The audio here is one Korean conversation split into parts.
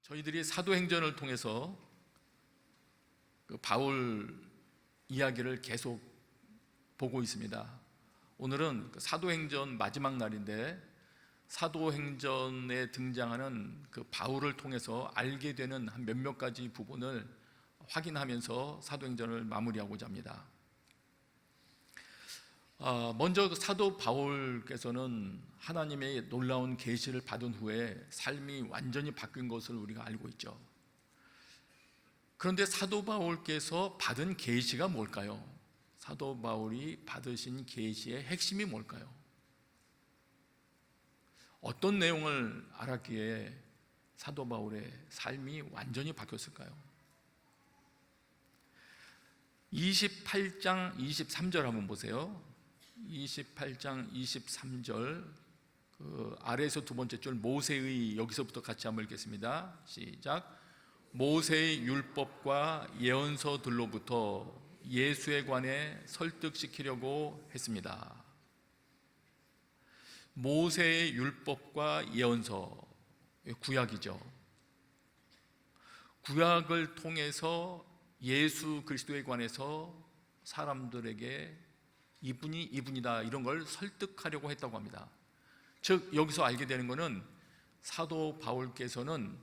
저희들이 사도행전을 통해서 그 바울 이야기를 계속 보고 있습니다. 오늘은 그 사도행전 마지막 날인데, 사도행전에 등장하는 그 바울을 통해서 알게 되는 한 몇몇 가지 부분을 확인하면서 사도행전을 마무리하고자 합니다. 먼저 그 사도 바울께서는 하나님의 놀라운 계시를 받은 후에 삶이 완전히 바뀐 것을 우리가 알고 있죠. 그런데 사도 바울께서 받은 계시가 뭘까요? 사도 바울이 받으신 계시의 핵심이 뭘까요? 어떤 내용을 알았기에 사도 바울의 삶이 완전히 바뀌었을까요? 28장 23절 한번 보세요. 28장 23절, 그 아래에서 두 번째 줄 모세의, 여기서부터 같이 한번 읽겠습니다. 시작. 모세의 율법과 예언서들로부터 예수에 관해 설득시키려고 했습니다. 모세의 율법과 예언서, 구약이죠. 구약을 통해서 예수 그리스도에 관해서 사람들에게 이분이다, 이런 걸 설득하려고 했다고 합니다. 즉 여기서 알게 되는 것은 사도 바울께서는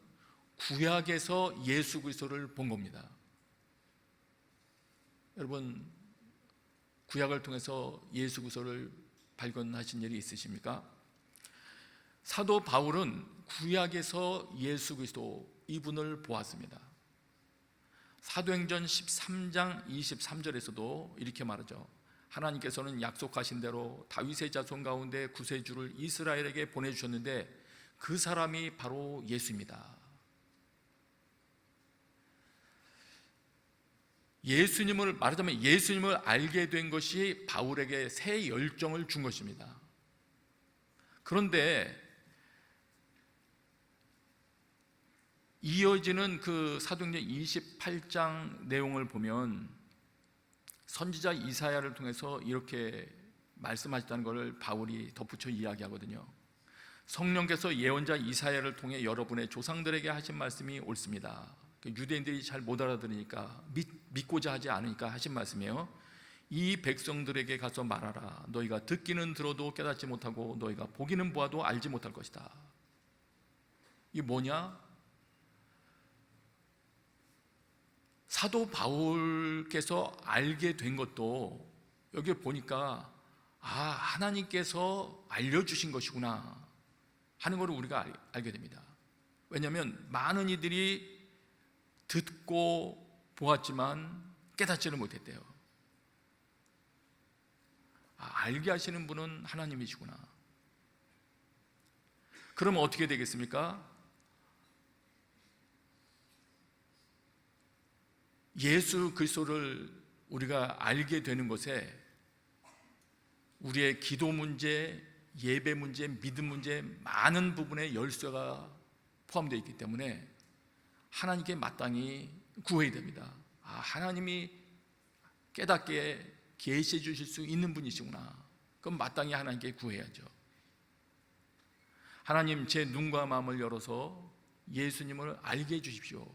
구약에서 예수 그리스도를 본 겁니다. 여러분, 구약을 통해서 예수 그리스도를 발견하신 일이 있으십니까? 사도 바울은 구약에서 예수 그리스도, 이분을 보았습니다. 사도행전 13장 23절에서도 이렇게 말하죠. 하나님께서는 약속하신 대로 다윗의 자손 가운데 구세주를 이스라엘에게 보내주셨는데 그 사람이 바로 예수입니다. 말하자면 예수님을 알게 된 것이 바울에게 새 열정을 준 것입니다. 그런데 이어지는 그 사도행전 28장 내용을 보면 선지자 이사야를 통해서 이렇게 말씀하셨다는 것을 바울이 덧붙여 이야기하거든요. 성령께서 예언자 이사야를 통해 여러분의 조상들에게 하신 말씀이 옳습니다. 유대인들이 잘 못 알아들으니까, 믿고자 하지 않으니까 하신 말씀이에요. 이 백성들에게 가서 말하라. 너희가 듣기는 들어도 깨닫지 못하고 너희가 보기는 보아도 알지 못할 것이다. 이게 뭐냐? 사도 바울께서 알게 된 것도 여기 보니까 하나님께서 알려주신 것이구나 하는 것을 우리가 알게 됩니다. 왜냐하면 많은 이들이 듣고 보았지만 깨닫지를 못했대요. 알게 하시는 분은 하나님이시구나. 그러면 어떻게 되겠습니까? 예수 그리스도를 우리가 알게 되는 것에 우리의 기도 문제, 예배 문제, 믿음 문제, 많은 부분에 열쇠가 포함되어 있기 때문에 하나님께 마땅히 구해야 됩니다. 하나님이 깨닫게 계시해 주실 수 있는 분이시구나. 그럼 마땅히 하나님께 구해야죠. 하나님, 제 눈과 마음을 열어서 예수님을 알게 해 주십시오.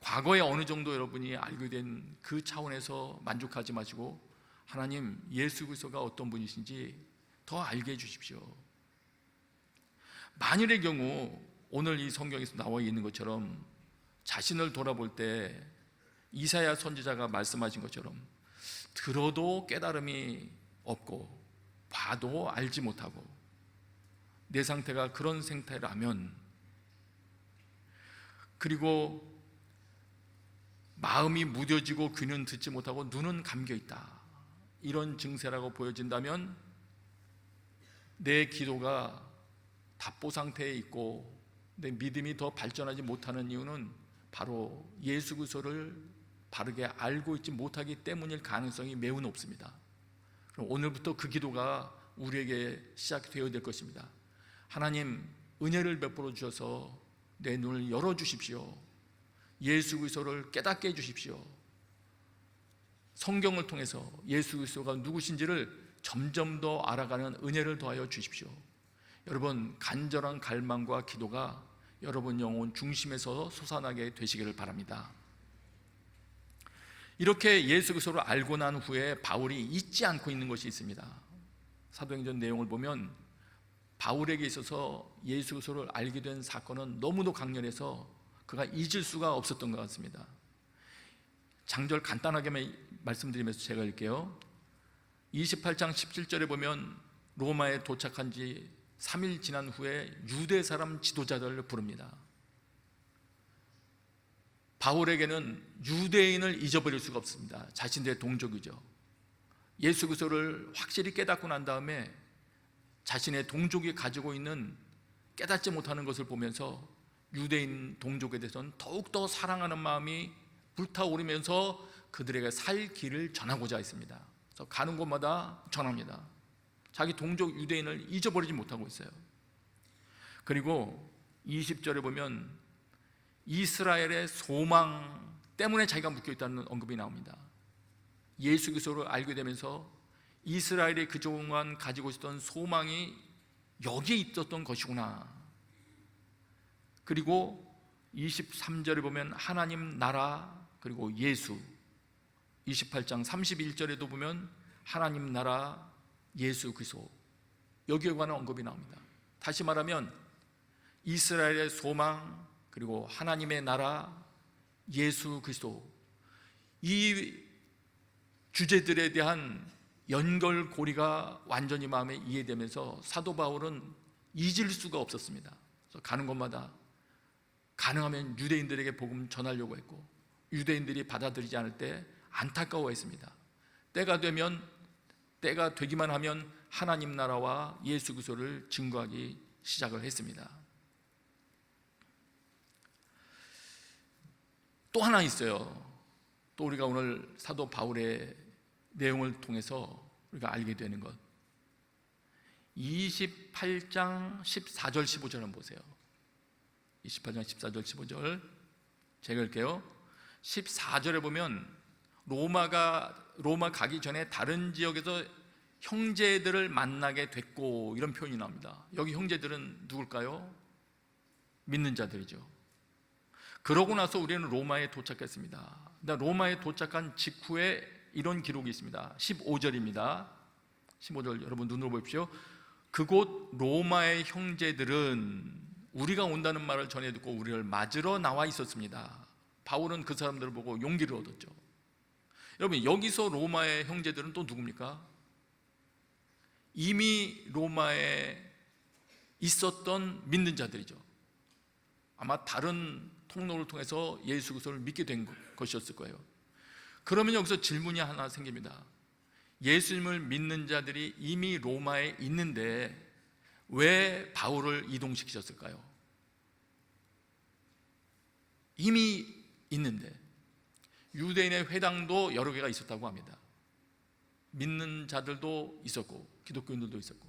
과거에 어느 정도 여러분이 알게 된 그 차원에서 만족하지 마시고 하나님, 예수 그리스도가 어떤 분이신지 더 알게 해 주십시오. 만일의 경우 오늘 이 성경에서 나와 있는 것처럼 자신을 돌아볼 때 이사야 선지자가 말씀하신 것처럼 들어도 깨달음이 없고 봐도 알지 못하고 내 상태가 그런 상태라면, 그리고 마음이 무뎌지고 귀는 듣지 못하고 눈은 감겨있다, 이런 증세라고 보여진다면 내 기도가 답보 상태에 있고 내 믿음이 더 발전하지 못하는 이유는 바로 예수 그리스도를 바르게 알고 있지 못하기 때문일 가능성이 매우 높습니다. 그럼 오늘부터 그 기도가 우리에게 시작되어야 될 것입니다. 하나님, 은혜를 베풀어 주셔서 내 눈을 열어주십시오. 예수 그리스도를 깨닫게 해주십시오. 성경을 통해서 예수 그리스도가 누구신지를 점점 더 알아가는 은혜를 더하여 주십시오. 여러분, 간절한 갈망과 기도가 여러분 영혼 중심에서 솟아나게 되시기를 바랍니다. 이렇게 예수 그리스도를 알고 난 후에 바울이 잊지 않고 있는 것이 있습니다. 사도행전 내용을 보면 바울에게 있어서 예수 그리스도를 알게 된 사건은 너무도 강렬해서 그가 잊을 수가 없었던 것 같습니다. 장절 간단하게만 말씀드리면서 제가 읽게요. 28장 17절에 보면 로마에 도착한 지 3일 지난 후에 유대 사람 지도자들을 부릅니다. 바울에게는 유대인을 잊어버릴 수가 없습니다. 자신들의 동족이죠. 예수 그리스도를 확실히 깨닫고 난 다음에 자신의 동족이 가지고 있는 깨닫지 못하는 것을 보면서 유대인 동족에 대해서는 더욱더 사랑하는 마음이 불타오르면서 그들에게 살 길을 전하고자 했습니다. 그래서 가는 곳마다 전합니다. 자기 동족 유대인을 잊어버리지 못하고 있어요. 그리고 20절에 보면 이스라엘의 소망 때문에 자기가 묶여있다는 언급이 나옵니다. 예수 그리스도를 알게 되면서 이스라엘이 그동안 가지고 있었던 소망이 여기에 있었던 것이구나. 그리고 23절에 보면 하나님 나라 그리고 예수, 28장 31절에도 보면 하나님 나라 예수 그리스도, 여기에 관한 언급이 나옵니다. 다시 말하면 이스라엘의 소망 그리고 하나님의 나라 예수 그리스도, 이 주제들에 대한 연결고리가 완전히 마음에 이해되면서 사도 바울은 잊을 수가 없었습니다. 그래서 가는 곳마다 가능하면 유대인들에게 복음 전하려고 했고, 유대인들이 받아들이지 않을 때 안타까워했습니다. 때가 되기만 하면 하나님 나라와 예수 그리스도를 증거하기 시작을 했습니다. 또 하나 있어요. 또 우리가 오늘 사도 바울의 내용을 통해서 우리가 알게 되는 것, 28장 14절 15절 한번 보세요. 28장 14절 15절 제가 읽게요. 14절에 보면 로마 가기 전에 다른 지역에서 형제들을 만나게 됐고, 이런 표현이 나옵니다. 여기 형제들은 누굴까요? 믿는 자들이죠. 그러고 나서 우리는 로마에 도착했습니다. 로마에 도착한 직후에 이런 기록이 있습니다. 15절입니다. 15절 여러분 눈으로 보십시오. 그곳 로마의 형제들은 우리가 온다는 말을 전해 듣고 우리를 맞으러 나와 있었습니다. 바울은 그 사람들을 보고 용기를 얻었죠. 여러분, 여기서 로마의 형제들은 또 누굽니까? 이미 로마에 있었던 믿는 자들이죠. 아마 다른 통로를 통해서 예수 그리스도를 믿게 된 것이었을 거예요. 그러면 여기서 질문이 하나 생깁니다. 예수님을 믿는 자들이 이미 로마에 있는데 왜 바울을 이동시키셨을까요? 이미 있는데. 유대인의 회당도 여러 개가 있었다고 합니다. 믿는 자들도 있었고 기독교인들도 있었고.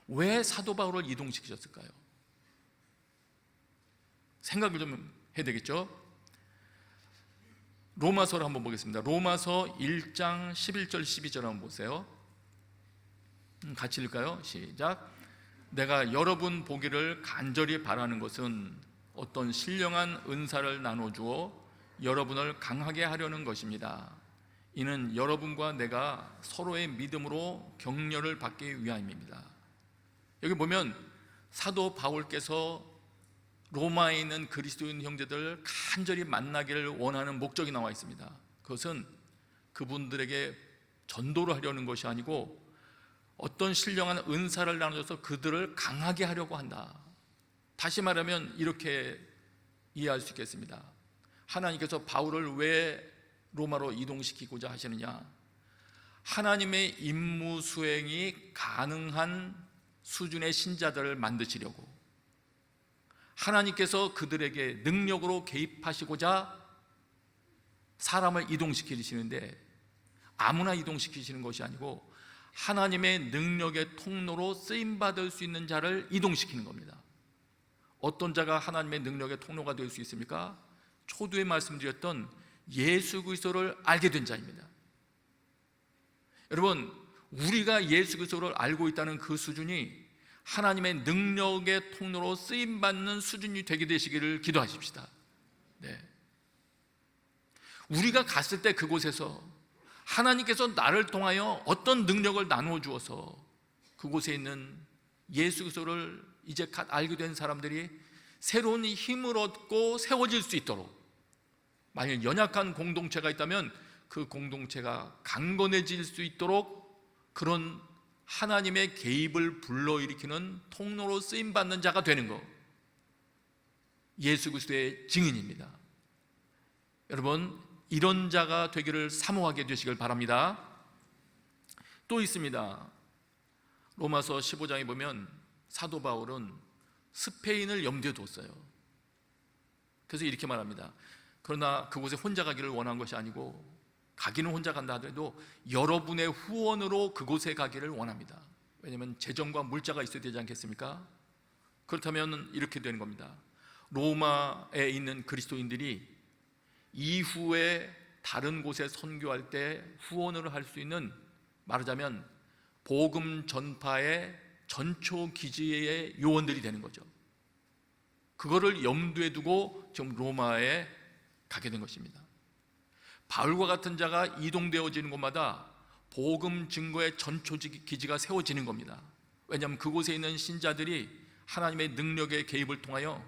왜 사도 바울을 이동시키셨을까요? 생각을 좀 해야 되겠죠? 로마서를 한번 보겠습니다. 로마서 1장 11절 12절 한번 보세요. 같이 읽을까요? 시작. 내가 여러분 보기를 간절히 바라는 것은 어떤 신령한 은사를 나눠주어 여러분을 강하게 하려는 것입니다. 이는 여러분과 내가 서로의 믿음으로 격려를 받기 위함입니다. 여기 보면 사도 바울께서 로마에 있는 그리스도인 형제들을 간절히 만나기를 원하는 목적이 나와 있습니다. 그것은 그분들에게 전도를 하려는 것이 아니고 어떤 신령한 은사를 나눠줘서 그들을 강하게 하려고 한다. 다시 말하면 이렇게 이해할 수 있겠습니다. 하나님께서 바울을 왜 로마로 이동시키고자 하시느냐? 하나님의 임무 수행이 가능한 수준의 신자들을 만드시려고, 하나님께서 그들에게 능력으로 개입하시고자 사람을 이동시키시는데, 아무나 이동시키시는 것이 아니고 하나님의 능력의 통로로 쓰임받을 수 있는 자를 이동시키는 겁니다. 어떤 자가 하나님의 능력의 통로가 될 수 있습니까? 초두에 말씀드렸던 예수 그리스도를 알게 된 자입니다. 여러분, 우리가 예수 그리스도를 알고 있다는 그 수준이 하나님의 능력의 통로로 쓰임받는 수준이 되게 되시기를 기도하십시다. 네. 우리가 갔을 때 그곳에서 하나님께서 나를 통하여 어떤 능력을 나누어 주어서 그곳에 있는 예수 그리스도를 이제 갓 알게 된 사람들이 새로운 힘을 얻고 세워질 수 있도록, 만약 연약한 공동체가 있다면 그 공동체가 강건해질 수 있도록 그런 하나님의 개입을 불러일으키는 통로로 쓰임받는 자가 되는 것, 예수 그리스도의 증인입니다. 여러분, 이런 자가 되기를 사모하게 되시길 바랍니다. 또 있습니다. 로마서 15장에 보면 사도 바울은 스페인을 염두에 뒀어요. 그래서 이렇게 말합니다. 그러나 그곳에 혼자 가기를 원한 것이 아니고, 가기는 혼자 간다 하더라도 여러분의 후원으로 그곳에 가기를 원합니다. 왜냐하면 재정과 물자가 있어야 되지 않겠습니까? 그렇다면 이렇게 되는 겁니다. 로마에 있는 그리스도인들이 이후에 다른 곳에 선교할 때 후원을 할 수 있는, 말하자면 복음 전파의 전초 기지의 요원들이 되는 거죠. 그거를 염두에 두고 지금 로마에 가게 된 것입니다. 바울과 같은 자가 이동되어지는 곳마다 복음 증거의 전초 기지가 세워지는 겁니다. 왜냐하면 그곳에 있는 신자들이 하나님의 능력의 개입을 통하여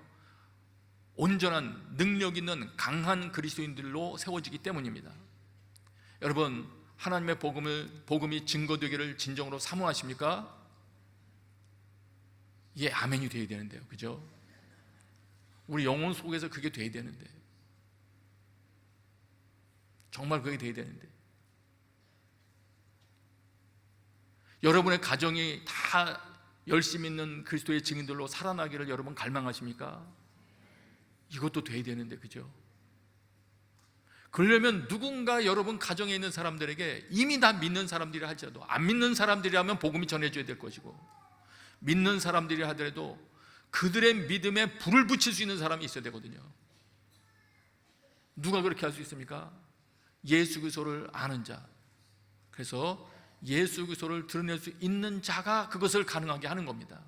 온전한 능력 있는 강한 그리스도인들로 세워지기 때문입니다. 여러분, 하나님의 복음이 증거되기를 진정으로 사모하십니까? 예, 아멘이 되어야 되는데요, 그죠? 우리 영혼 속에서 그게 돼야 되는데, 정말 그게 돼야 되는데, 여러분의 가정이 다 열심 있는 그리스도의 증인들로 살아나기를 여러분 갈망하십니까? 이것도 돼야 되는데, 그죠? 그러려면 누군가 여러분 가정에 있는 사람들에게, 이미 다 믿는 사람들이 할지라도, 안 믿는 사람들이라면 복음이 전해져야 될 것이고, 믿는 사람들이 하더라도 그들의 믿음에 불을 붙일 수 있는 사람이 있어야 되거든요. 누가 그렇게 할 수 있습니까? 예수 그리스도를 아는 자. 그래서 예수 그리스도를 드러낼 수 있는 자가 그것을 가능하게 하는 겁니다.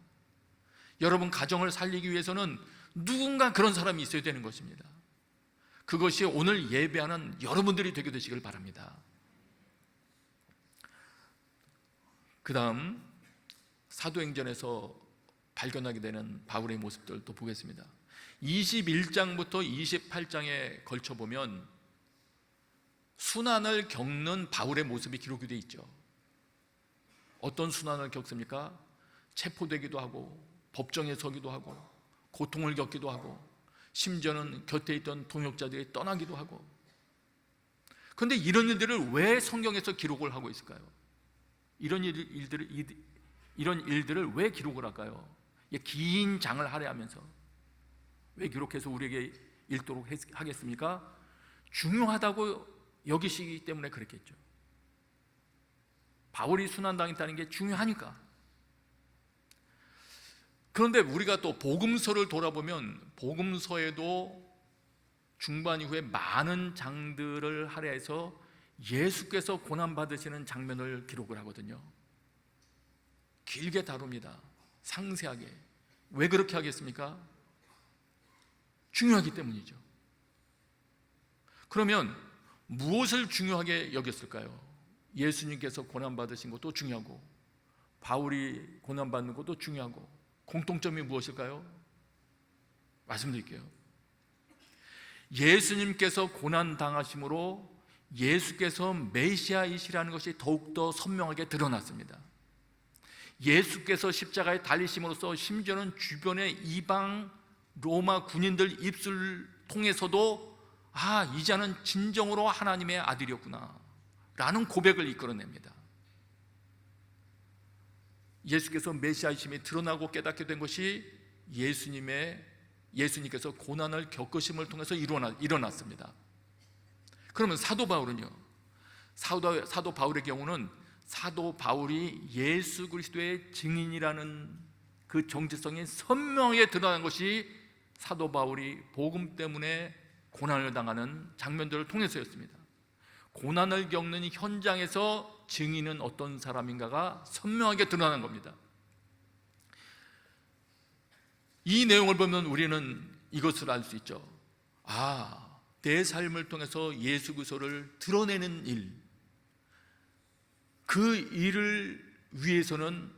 여러분 가정을 살리기 위해서는 누군가 그런 사람이 있어야 되는 것입니다. 그것이 오늘 예배하는 여러분들이 되게 되시길 바랍니다. 그 다음 사도행전에서 발견하게 되는 바울의 모습들도 보겠습니다. 21장부터 28장에 걸쳐 보면 순환을 겪는 바울의 모습이 기록이 되어 있죠. 어떤 순환을 겪습니까? 체포되기도 하고, 법정에 서기도 하고, 고통을 겪기도 하고, 심지어는 곁에 있던 동역자들이 떠나기도 하고. 그런데 이런 일들을 왜 성경에서 기록을 하고 있을까요? 이런 일들을 왜 기록을 할까요? 긴 장을 할애하면서 왜 기록해서 우리에게 읽도록 하겠습니까? 중요하다고 여기시기 때문에 그랬겠죠. 바울이 순환당했다는 게 중요하니까. 그런데 우리가 또 복음서를 돌아보면 복음서에도 중반 이후에 많은 장들을 할애해서 예수께서 고난받으시는 장면을 기록을 하거든요. 길게 다룹니다. 상세하게. 왜 그렇게 하겠습니까? 중요하기 때문이죠. 그러면 무엇을 중요하게 여겼을까요? 예수님께서 고난받으신 것도 중요하고, 바울이 고난받는 것도 중요하고, 공통점이 무엇일까요? 말씀드릴게요. 예수님께서 고난당하심으로 예수께서 메시아이시라는 것이 더욱더 선명하게 드러났습니다. 예수께서 십자가에 달리심으로써 심지어는 주변의 이방 로마 군인들 입술을 통해서도 이 자는 진정으로 하나님의 아들이었구나 라는 고백을 이끌어냅니다. 예수께서 메시아이심이 드러나고 깨닫게 된 것이 예수님께서 고난을 겪으심을 통해서 일어났습니다. 그러면 사도 바울은요? 사도 바울의 경우는 사도 바울이 예수 그리스도의 증인이라는 그 정체성이 선명하게 드러난 것이 사도 바울이 복음 때문에 고난을 당하는 장면들을 통해서였습니다. 고난을 겪는 현장에서 증인은 어떤 사람인가가 선명하게 드러나는 겁니다. 이 내용을 보면 우리는 이것을 알 수 있죠. 내 삶을 통해서 예수 그리스도를 드러내는 일, 그 일을 위해서는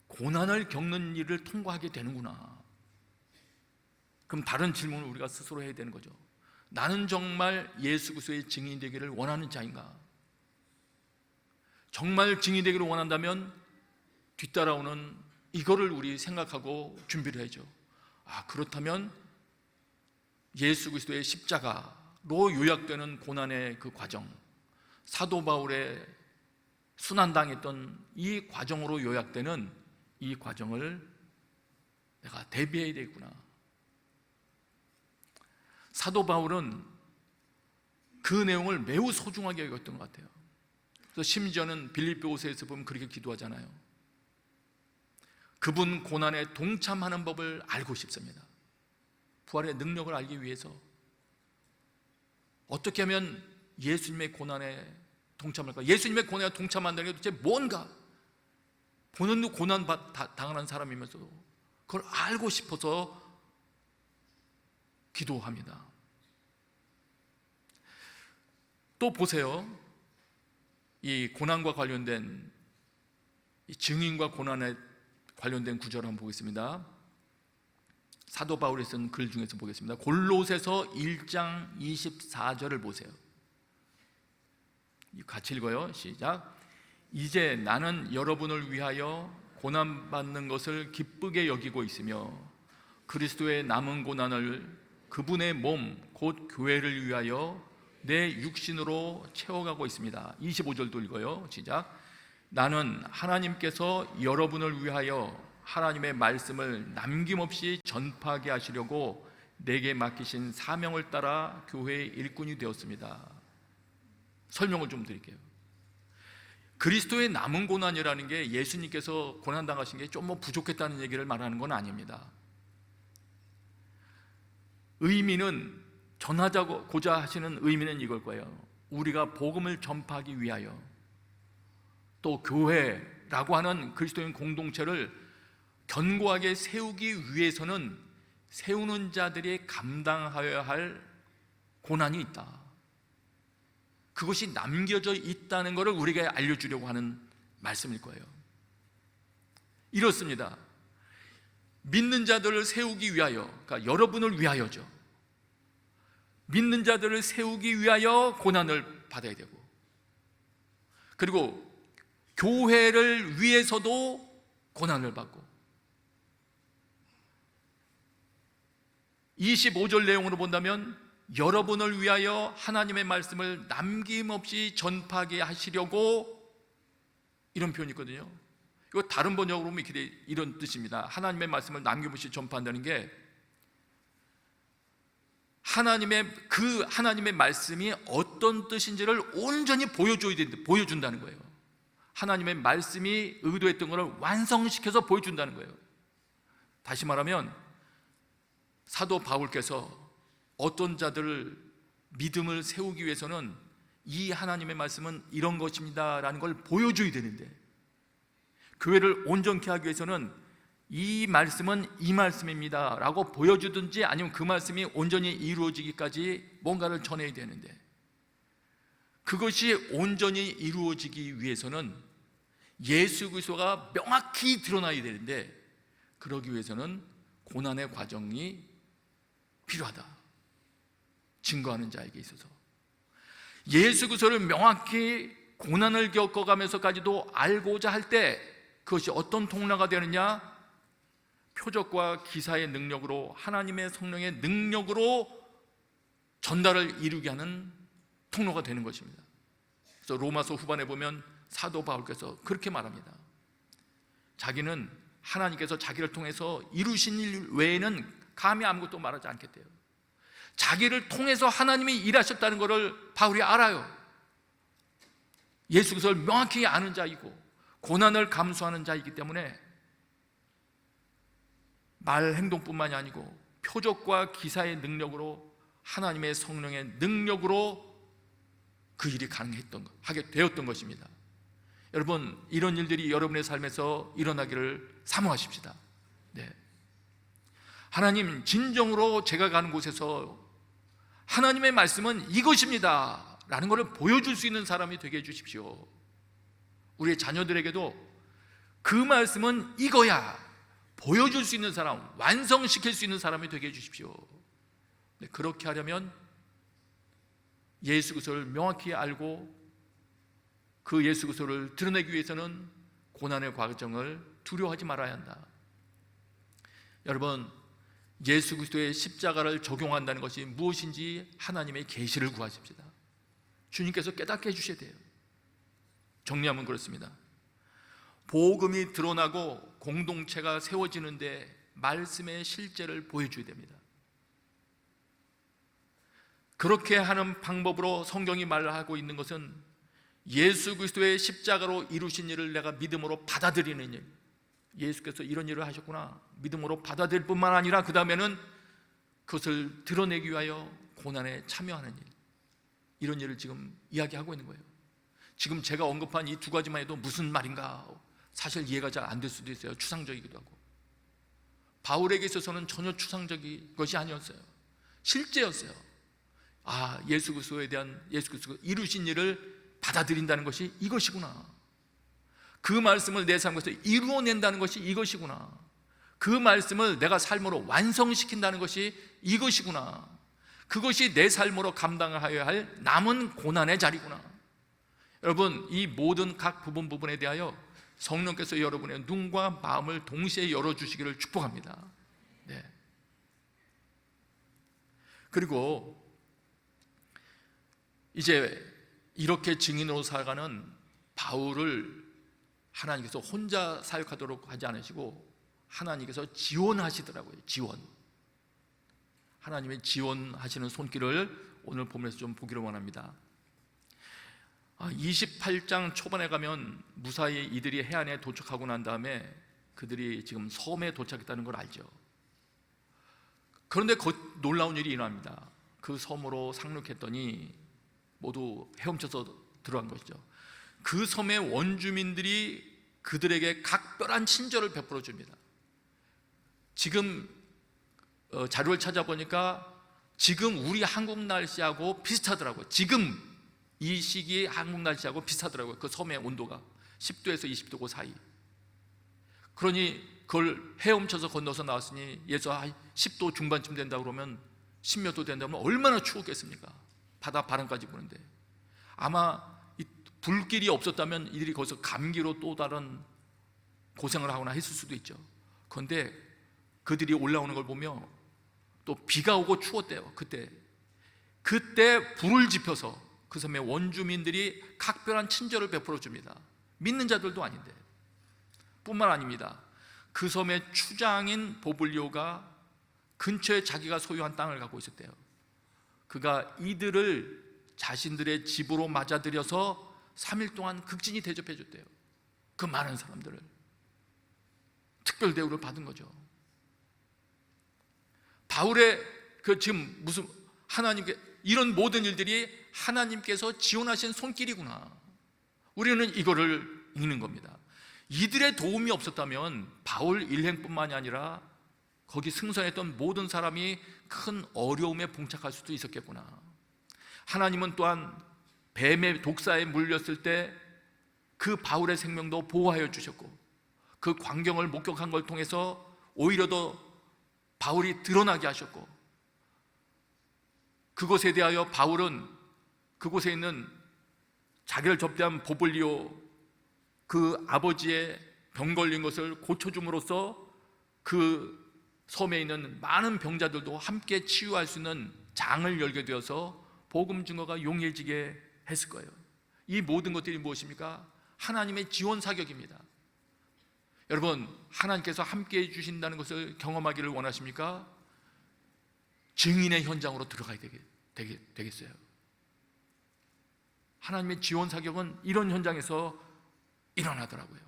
고난을 겪는 일을 통과하게 되는구나. 그럼 다른 질문을 우리가 스스로 해야 되는 거죠. 나는 정말 예수 그리스도의 증인이 되기를 원하는 자인가? 정말 증인이 되기를 원한다면 뒤따라오는 이거를 우리 생각하고 준비를 해야죠. 그렇다면 예수 그리스도의 십자가로 요약되는 고난의 그 과정, 사도 바울의 순환당했던 이 과정으로 요약되는 이 과정을 내가 대비해야 되겠구나. 사도 바울은 그 내용을 매우 소중하게 여겼던 것 같아요. 그래서 심지어는 빌립보서에서 보면 그렇게 기도하잖아요. 그분 고난에 동참하는 법을 알고 싶습니다. 부활의 능력을 알기 위해서 어떻게 하면 예수님의 고난에 동참할까? 예수님의 고난에 동참한다는 게 도대체 뭔가? 본인도 고난 당하는 사람이면서도 그걸 알고 싶어서 기도합니다. 또 보세요. 이 고난과 관련된, 이 증인과 고난에 관련된 구절을 한번 보겠습니다. 사도 바울이 쓴 글 중에서 보겠습니다. 골로새서 1장 24절을 보세요. 같이 읽어요. 시작. 이제 나는 여러분을 위하여 고난받는 것을 기쁘게 여기고 있으며 그리스도의 남은 고난을 그분의 몸 곧 교회를 위하여 내 육신으로 채워가고 있습니다. 25절도 읽어요. 시작. 나는 하나님께서 여러분을 위하여 하나님의 말씀을 남김없이 전파하게 하시려고 내게 맡기신 사명을 따라 교회의 일꾼이 되었습니다. 설명을 좀 드릴게요. 그리스도의 남은 고난이라는 게 예수님께서 고난당하신 게 좀 부족했다는 얘기를 말하는 건 아닙니다. 의미는, 전하자고자 하시는 의미는 이걸 거예요. 우리가 복음을 전파하기 위하여, 또 교회라고 하는 그리스도인 공동체를 견고하게 세우기 위해서는 세우는 자들이 감당하여야 할 고난이 있다. 그것이 남겨져 있다는 것을 우리에게 알려주려고 하는 말씀일 거예요. 이렇습니다. 믿는 자들을 세우기 위하여, 그러니까 여러분을 위하여죠. 믿는 자들을 세우기 위하여 고난을 받아야 되고, 그리고 교회를 위해서도 고난을 받고, 25절 내용으로 본다면 여러분을 위하여 하나님의 말씀을 남김없이 전파하게 하시려고, 이런 표현이 있거든요. 이거 다른 번역으로 보면 이런 뜻입니다. 하나님의 말씀을 남김없이 전파한다는 게 하나님의 말씀이 어떤 뜻인지를 온전히 보여준다는 거예요. 하나님의 말씀이 의도했던 것을 완성시켜서 보여준다는 거예요. 다시 말하면 사도 바울께서 어떤 자들을 믿음을 세우기 위해서는 이 하나님의 말씀은 이런 것입니다 라는 걸 보여줘야 되는데, 교회를 온전케 하기 위해서는 이 말씀은 이 말씀입니다 라고 보여주든지 아니면 그 말씀이 온전히 이루어지기까지 뭔가를 전해야 되는데, 그것이 온전히 이루어지기 위해서는 예수 그리스도가 명확히 드러나야 되는데, 그러기 위해서는 고난의 과정이 필요하다. 증거하는 자에게 있어서 예수 그리스도를 명확히 고난을 겪어가면서까지도 알고자 할 때 그것이 어떤 통로가 되느냐? 표적과 기사의 능력으로, 하나님의 성령의 능력으로 전달을 이루게 하는 통로가 되는 것입니다. 그래서 로마서 후반에 보면 사도 바울께서 그렇게 말합니다. 자기는 하나님께서 자기를 통해서 이루신 일 외에는 감히 아무것도 말하지 않겠대요. 자기를 통해서 하나님이 일하셨다는 것을 바울이 알아요. 예수 그리스도를 명확히 아는 자이고 고난을 감수하는 자이기 때문에 말 행동뿐만이 아니고 표적과 기사의 능력으로, 하나님의 성령의 능력으로 그 일이 하게 되었던 것입니다. 여러분, 이런 일들이 여러분의 삶에서 일어나기를 사모하십시다. 네. 하나님, 진정으로 제가 가는 곳에서 하나님의 말씀은 이것입니다 라는 것을 보여줄 수 있는 사람이 되게 해주십시오. 우리의 자녀들에게도 그 말씀은 이거야 보여줄 수 있는 사람, 완성시킬 수 있는 사람이 되게 해주십시오. 그렇게 하려면 예수 그리스도를 명확히 알고 그 예수 그리스도를 드러내기 위해서는 고난의 과정을 두려워하지 말아야 한다. 여러분, 예수 그리스도의 십자가를 적용한다는 것이 무엇인지 하나님의 계시를 구하십시다. 주님께서 깨닫게 해주셔야 돼요. 정리하면 그렇습니다. 복음이 드러나고 공동체가 세워지는데 말씀의 실제를 보여줘야 됩니다. 그렇게 하는 방법으로 성경이 말하고 있는 것은 예수 그리스도의 십자가로 이루신 일을 내가 믿음으로 받아들이는 일, 예수께서 이런 일을 하셨구나 믿음으로 받아들일 뿐만 아니라 그 다음에는 그것을 드러내기 위하여 고난에 참여하는 일, 이런 일을 지금 이야기하고 있는 거예요. 지금 제가 언급한 이 두 가지만 해도 무슨 말인가 사실 이해가 잘 안 될 수도 있어요. 추상적이기도 하고. 바울에게 있어서는 전혀 추상적인 것이 아니었어요. 실제였어요. 아, 예수 그리스도에 대한 예수 그리스도가 이루신 일을 받아들인다는 것이 이것이구나. 그 말씀을 내 삶에서 이루어낸다는 것이 이것이구나. 그 말씀을 내가 삶으로 완성시킨다는 것이 이것이구나. 그것이 내 삶으로 감당하여야 할 남은 고난의 자리구나. 여러분, 이 모든 각 부분에 대하여 성령께서 여러분의 눈과 마음을 동시에 열어주시기를 축복합니다. 네. 그리고 이제 이렇게 증인으로 살아가는 바울을 하나님께서 혼자 사역하도록 하지 않으시고 하나님께서 지원하시더라고요. 지원. 하나님의 지원하시는 손길을 오늘 본문에서 좀 보기를 원합니다. 28장 초반에 가면 무사히 이들이 해안에 도착하고 난 다음에 그들이 지금 섬에 도착했다는 걸 알죠. 그런데 놀라운 일이 일어납니다. 그 섬으로 상륙했더니 모두 헤엄쳐서 들어간 것이죠. 그 섬의 원주민들이 그들에게 각별한 친절을 베풀어 줍니다. 지금 자료를 찾아보니까 지금 우리 한국 날씨하고 비슷하더라고요. 지금 이 시기에 한국 날씨하고 비슷하더라고요. 그 섬의 온도가 10도에서 20도 그 사이. 그러니 그걸 헤엄쳐서 건너서 나왔으니 예수 10도 중반쯤 된다 그러면 10몇 도 된다면 얼마나 추웠겠습니까? 바다 바람까지 부는데. 아마 이 불길이 없었다면 이들이 거기서 감기로 또 다른 고생을 하거나 했을 수도 있죠. 그런데 그들이 올라오는 걸 보며 또 비가 오고 추웠대요. 그때 불을 지펴서 그 섬의 원주민들이 각별한 친절을 베풀어 줍니다. 믿는 자들도 아닌데. 뿐만 아닙니다. 그 섬의 추장인 보블리오가 근처에 자기가 소유한 땅을 갖고 있었대요. 그가 이들을 자신들의 집으로 맞아들여서 3일 동안 극진히 대접해 줬대요. 그 많은 사람들을 특별 대우를 받은 거죠. 바울의 지금 무슨 하나님께 이런 모든 일들이 하나님께서 지원하신 손길이구나. 우리는 이거를 읽는 겁니다. 이들의 도움이 없었다면 바울 일행뿐만이 아니라 거기 승선했던 모든 사람이 큰 어려움에 봉착할 수도 있었겠구나. 하나님은 또한 뱀의 독사에 물렸을 때 그 바울의 생명도 보호하여 주셨고 그 광경을 목격한 걸 통해서 오히려 더 바울이 드러나게 하셨고 그것에 대하여 바울은 그곳에 있는 자기를 접대한 보블리오 그 아버지의 병 걸린 것을 고쳐줌으로써 그 섬에 있는 많은 병자들도 함께 치유할 수 있는 장을 열게 되어서 복음 증거가 용이해지게 했을 거예요. 이 모든 것들이 무엇입니까? 하나님의 지원 사격입니다. 여러분, 하나님께서 함께 해주신다는 것을 경험하기를 원하십니까? 증인의 현장으로 들어가야 되겠어요. 하나님의 지원 사격은 이런 현장에서 일어나더라고요.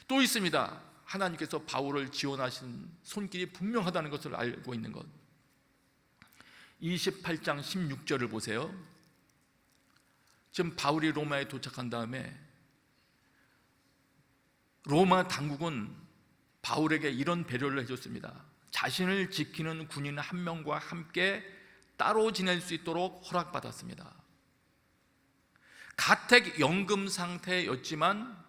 또 있습니다. 하나님께서 바울을 지원하신 손길이 분명하다는 것을 알고 있는 것. 28장 16절을 보세요. 지금 바울이 로마에 도착한 다음에 로마 당국은 바울에게 이런 배려를 해줬습니다. 자신을 지키는 군인 한 명과 함께 따로 지낼 수 있도록 허락받았습니다. 가택 연금 상태였지만,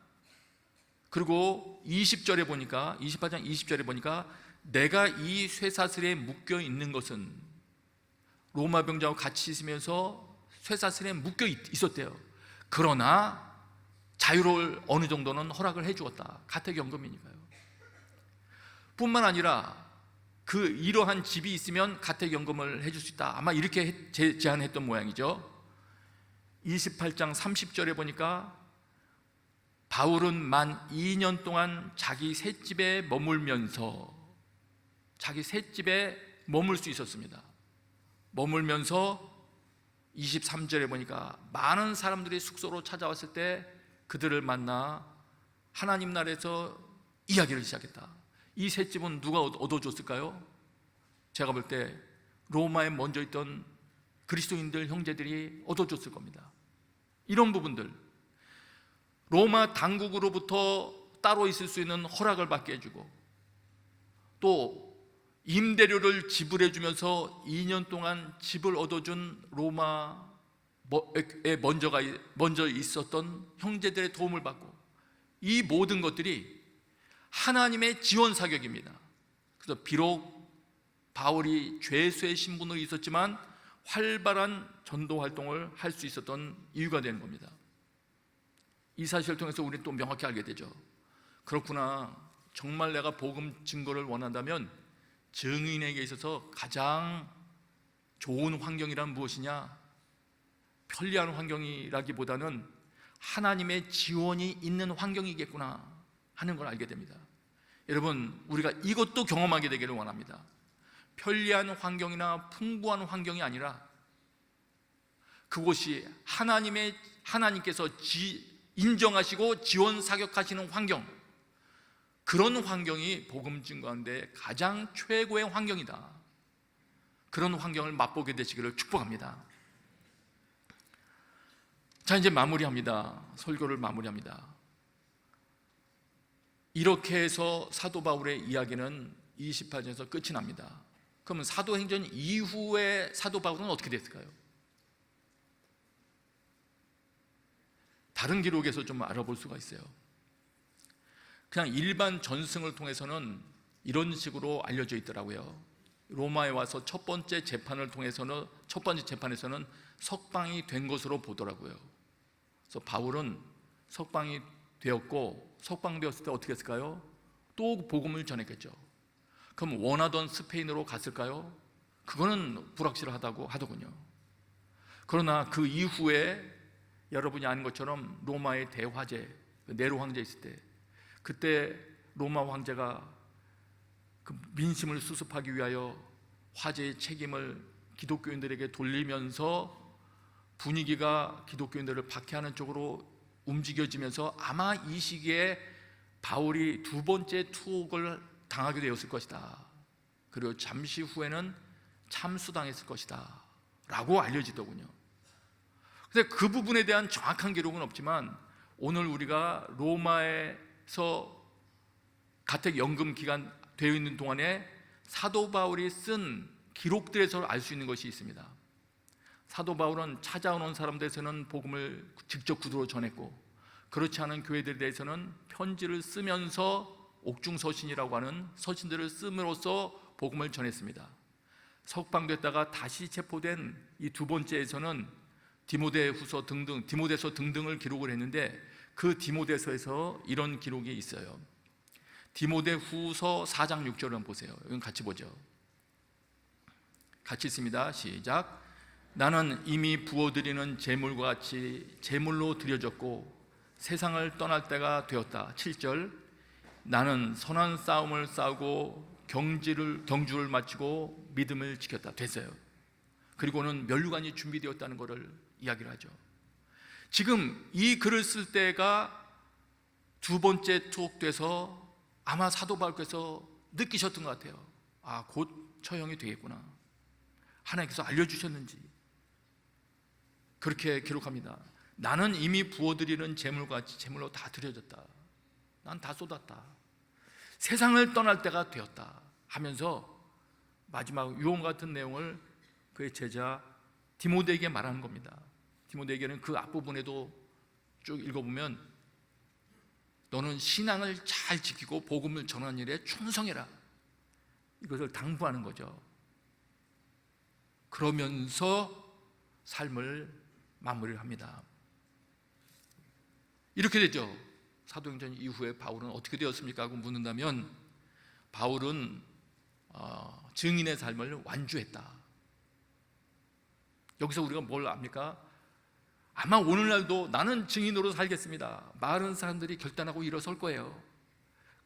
그리고 20절에 보니까, 28장 20절에 보니까 내가 이 쇠사슬에 묶여 있는 것은, 로마 병자와 같이 있으면서 쇠사슬에 묶여 있었대요. 그러나 자유를 어느 정도는 허락을 해주었다. 가택연금이니까요. 뿐만 아니라 이러한 집이 있으면 가택연금을 해줄 수 있다. 아마 이렇게 제안했던 모양이죠. 28장 30절에 보니까 바울은 만 2년 동안 자기 셋집에 머물면서, 자기 셋집에 머물 수 있었습니다. 머물면서 23절에 보니까 많은 사람들이 숙소로 찾아왔을 때 그들을 만나 하나님 나라에서 이야기를 시작했다. 이 셋집은 누가 얻어줬을까요? 제가 볼 때 로마에 먼저 있던 그리스도인들 형제들이 얻어줬을 겁니다. 이런 부분들, 로마 당국으로부터 따로 있을 수 있는 허락을 받게 해주고, 또 임대료를 지불해 주면서 2년 동안 집을 얻어준 로마에 먼저 있었던 형제들의 도움을 받고, 이 모든 것들이 하나님의 지원 사격입니다. 그래서 비록 바울이 죄수의 신분으로 있었지만 활발한 전도 활동을 할 수 있었던 이유가 되는 겁니다. 이 사실을 통해서 우리는 또 명확히 알게 되죠. 그렇구나, 정말 내가 복음 증거를 원한다면 증인에게 있어서 가장 좋은 환경이란 무엇이냐? 편리한 환경이라기보다는 하나님의 지원이 있는 환경이겠구나 하는 걸 알게 됩니다. 여러분, 우리가 이것도 경험하게 되기를 원합니다. 편리한 환경이나 풍부한 환경이 아니라 그곳이 하나님께서 인정하시고 지원 사격하시는 환경, 그런 환경이 복음 증거하는데 가장 최고의 환경이다. 그런 환경을 맛보게 되시기를 축복합니다. 자, 이제 마무리합니다. 설교를 마무리합니다. 이렇게 해서 사도 바울의 이야기는 28장에서 끝이 납니다. 그러면 사도행전 이후에 사도 바울은 어떻게 됐을까요? 다른 기록에서 좀 알아볼 수가 있어요. 그냥 일반 전승을 통해서는 이런 식으로 알려져 있더라고요. 로마에 와서 첫 번째 재판에서는 석방이 된 것으로 보더라고요. 그래서 바울은 석방이 되었고, 석방되었을 때 어떻게 했을까요? 또 복음을 전했겠죠. 그럼 원하던 스페인으로 갔을까요? 그거는 불확실하다고 하더군요. 그러나 그 이후에 여러분이 아는 것처럼 로마의 대화제, 네로 황제 있을 때, 그때 로마 황제가 그 민심을 수습하기 위하여 화제의 책임을 기독교인들에게 돌리면서 분위기가 기독교인들을 박해하는 쪽으로 움직여지면서 아마 이 시기에 바울이 두 번째 투옥을 당하게 되었을 것이다. 그리고 잠시 후에는 참수당했을 것이다 라고 알려지더군요. 근데 그 부분에 대한 정확한 기록은 없지만, 오늘 우리가 로마에서 가택연금 기간 되어 있는 동안에 사도 바울이 쓴 기록들에서 알 수 있는 것이 있습니다. 사도 바울은 찾아오는 사람들에서는 복음을 직접 구두로 전했고, 그렇지 않은 교회들에 대해서는 편지를 쓰면서 옥중서신이라고 하는 서신들을 씀으로써 복음을 전했습니다. 석방됐다가 다시 체포된 이 두 번째에서는 디모데후서 등등을 기록을 했는데, 그 디모데서에서 이런 기록이 있어요. 디모데후서 4장 6절을 한번 보세요. 이건 같이 보죠. 같이 있습니다. 시작. 나는 이미 부어드리는 제물과 같이 제물로 드려졌고 세상을 떠날 때가 되었다. 7절. 나는 선한 싸움을 싸우고 경주를 마치고 믿음을 지켰다. 됐어요. 그리고는 면류관이 준비되었다는 것을 이야기를 하죠. 지금 이 글을 쓸 때가 두 번째 투옥돼서 아마 사도 바울께서 느끼셨던 것 같아요. 아, 곧 처형이 되겠구나. 하나님께서 알려주셨는지. 그렇게 기록합니다. 나는 이미 부어드리는 제물과 같이 제물로 다 드려졌다. 난 다 쏟았다. 세상을 떠날 때가 되었다 하면서 마지막 유언 같은 내용을 그의 제자 디모데에게 말하는 겁니다. 디모데에게는 그 앞부분에도 쭉 읽어보면 너는 신앙을 잘 지키고 복음을 전하는 일에 충성해라, 이것을 당부하는 거죠. 그러면서 삶을 마무리를 합니다. 이렇게 되죠. 사도행전 이후에 바울은 어떻게 되었습니까? 하고 묻는다면 바울은 증인의 삶을 완주했다. 여기서 우리가 뭘 압니까? 아마 오늘날도 나는 증인으로 살겠습니다, 많은 사람들이 결단하고 일어설 거예요.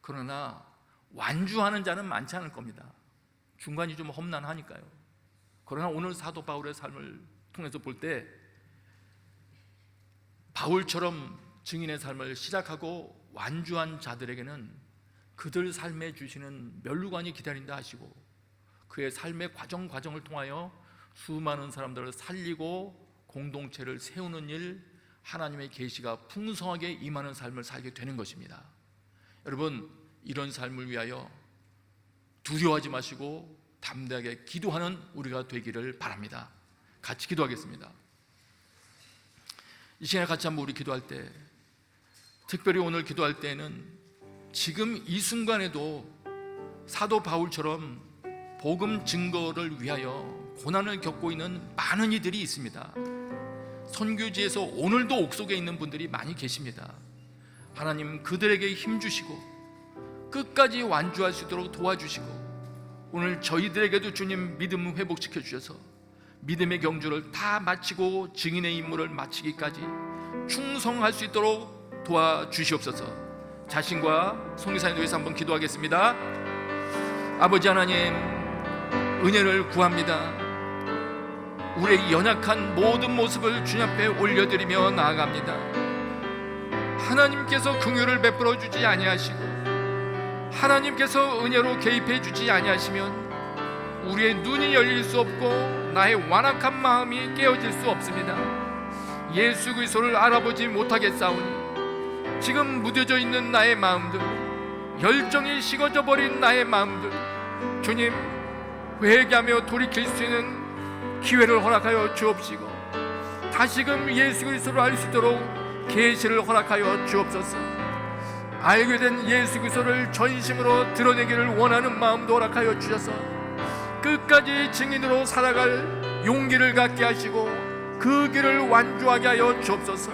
그러나 완주하는 자는 많지 않을 겁니다. 중간이 좀 험난하니까요. 그러나 오늘 사도 바울의 삶을 통해서 볼 때 바울처럼 증인의 삶을 시작하고 완주한 자들에게는 그들 삶에 주시는 면류관이 기다린다 하시고, 그의 삶의 과정을 통하여 수많은 사람들을 살리고 공동체를 세우는 일, 하나님의 계시가 풍성하게 임하는 삶을 살게 되는 것입니다. 여러분, 이런 삶을 위하여 두려워하지 마시고 담대하게 기도하는 우리가 되기를 바랍니다. 같이 기도하겠습니다. 이 시간에 같이 한번 우리 기도할 때, 특별히 오늘 기도할 때에는 지금 이 순간에도 사도 바울처럼 복음 증거를 위하여 고난을 겪고 있는 많은 이들이 있습니다. 선교지에서 오늘도 옥속에 있는 분들이 많이 계십니다. 하나님, 그들에게 힘주시고 끝까지 완주할 수 있도록 도와주시고, 오늘 저희들에게도 주님 믿음 회복시켜 주셔서 믿음의 경주를 다 마치고 증인의 임무를 마치기까지 충성할 수 있도록 도와주시옵소서. 자신과 송기사님 위해서 한번 기도하겠습니다. 아버지 하나님, 은혜를 구합니다. 우리의 연약한 모든 모습을 주님 앞에 올려드리며 나아갑니다. 하나님께서 긍휼을 베풀어 주지 아니하시고 하나님께서 은혜로 개입해 주지 아니하시면 우리의 눈이 열릴 수 없고 나의 완악한 마음이 깨어질 수 없습니다. 예수 그리스도를 알아보지 못하겠사오니 지금 무뎌져 있는 나의 마음들, 열정이 식어져 버린 나의 마음들, 주님 회개하며 돌이킬 수 있는 기회를 허락하여 주옵시고 다시금 예수 그리스도를 알 수 있도록 계시를 허락하여 주옵소서. 알게 된 예수 그리스도를 전심으로 드러내기를 원하는 마음도 허락하여 주셔서 끝까지 증인으로 살아갈 용기를 갖게 하시고 그 길을 완주하게 하여 주옵소서.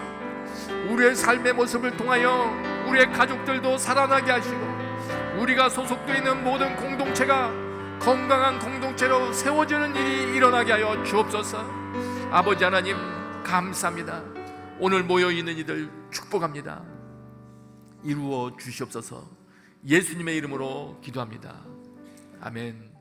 우리의 삶의 모습을 통하여 우리의 가족들도 살아나게 하시고 우리가 소속되어 있는 모든 공동체가 건강한 공동체로 세워지는 일이 일어나게 하여 주옵소서. 아버지 하나님, 감사합니다. 오늘 모여있는 이들 축복합니다. 이루어 주시옵소서. 예수님의 이름으로 기도합니다. 아멘.